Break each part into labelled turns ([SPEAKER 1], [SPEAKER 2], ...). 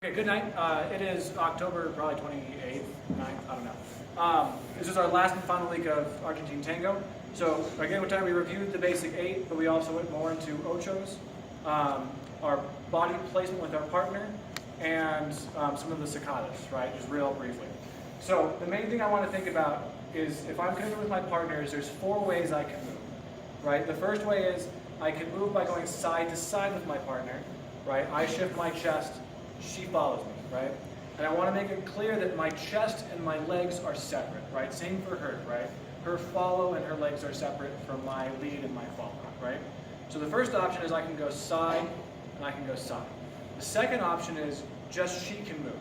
[SPEAKER 1] Okay, good night. It is October probably 28th, 9th, I don't know. This is our last and final week of Argentine Tango. So again, we reviewed the basic 8, but we also went more into Ochos, our body placement with our partner, and some of the Sacadas, right, just real briefly. So the main thing I want to think about is if I'm connected with my partners, there's 4 ways I can move, right? The first way is I can move by going side to side with my partner, right? I shift my chest, she follows me, right? And I want to make it clear that my chest and my legs are separate, right? Same for her, right? Her follow and her legs are separate from my lead and my follow, right? So the first option is I can go side and I can go side. The second option is just she can move.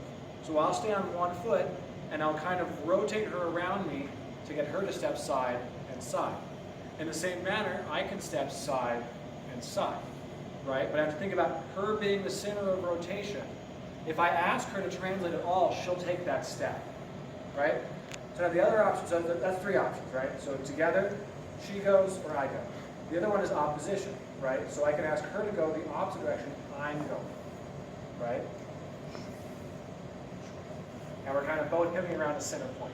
[SPEAKER 1] So I'll stay on one foot and I'll kind of rotate her around me to get her to step side and side. In the same manner, I can step side and side, right? But I have to think about her being the center of rotation. If I ask her to translate at all, she'll take that step, right? So now the other option, so that's 3 options, right? So together, she goes or I go. The other one is opposition, right? So I can ask her to go the opposite direction I'm going, right? And we're kind of both pivoting around a center point,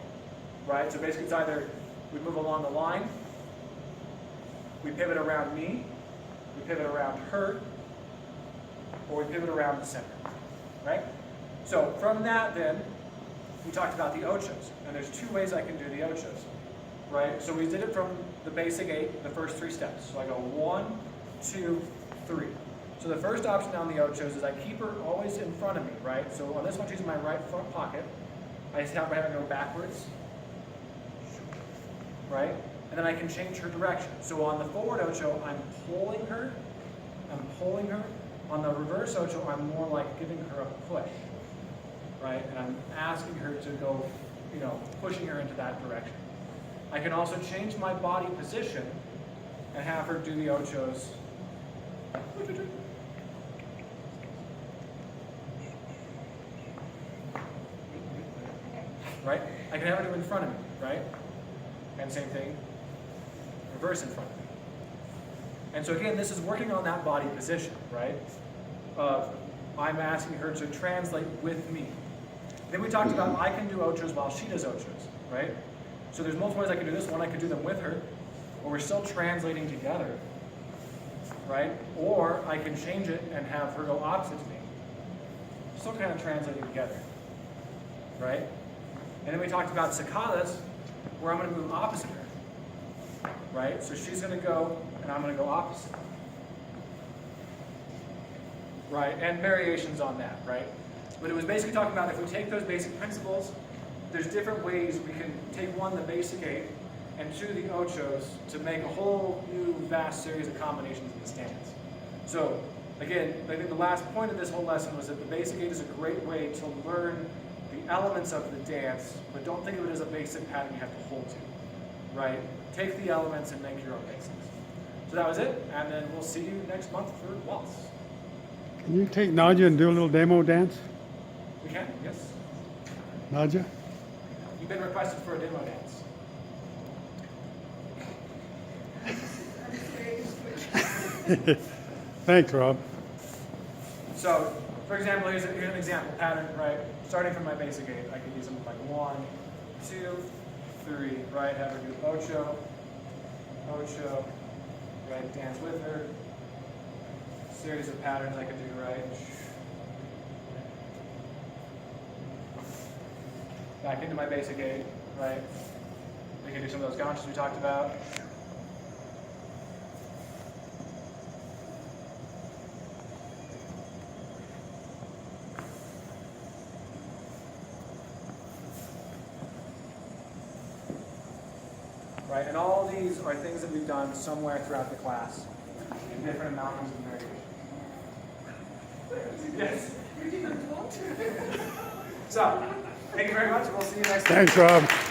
[SPEAKER 1] right? So basically it's either we move along the line, we pivot around me, we pivot around her, or we pivot around the center, right? So from that then, we talked about the Ochos, and there's 2 ways I can do the Ochos, right? So we did it from the basic 8, the first 3 steps. So I go 1, 2, 3. So the first option on the Ochos is I keep her always in front of me, right? So on this one, she's in my right front pocket. I just have my hand go backwards, right? And then I can change her direction. So on the forward Ocho, I'm pulling her. On the reverse Ocho, I'm more like giving her a push, right? And I'm asking her to go, pushing her into that direction. I can also change my body position and have her do the Ochos. Right? I can have her do in front of me, right? And same thing, reverse in front of me. And so again, this is working on that body position, right? I'm asking her to translate with me. Then we talked about I can do Ochos while she does Ochos, right? So there's multiple ways I can do this. One, I could do them with her, or we're still translating together, right? Or I can change it and have her go opposite to me. Still kind of translating together, right? And then we talked about Sacadas, where I'm going to move opposite her, right? So she's going to go, and I'm going to go opposite, right? And variations on that, right? But it was basically talking about if we take those basic principles, there's different ways we can take 1, the basic 8, and 2, the Ochos, to make a whole new vast series of combinations in the stance. So again, I think the last point of this whole lesson was that the basic 8 is a great way to learn the elements of the dance, but don't think of it as a basic pattern you have to hold to, right? Take the elements and make your own basics. So that was it, and then we'll see you next month for waltz.
[SPEAKER 2] Can you take Nadia and do a little demo dance?
[SPEAKER 1] We can, yes.
[SPEAKER 2] Nadia?
[SPEAKER 1] You've been requested for a demo dance.
[SPEAKER 2] Thanks, Rob.
[SPEAKER 1] So, for example, here's an example pattern, right? Starting from my basic 8, I could do something like 1, 2, 3, right? Have her do Ocho, Ocho, right? Dance with her. Series of patterns I could do, right? Back into my basic 8, right? We can do some of those ganchos we talked about. Right, and all of these are things that we've done somewhere throughout the class in different amounts and variations. Yes. So, thank you very much. We'll see you next time.
[SPEAKER 2] Thanks, Rob.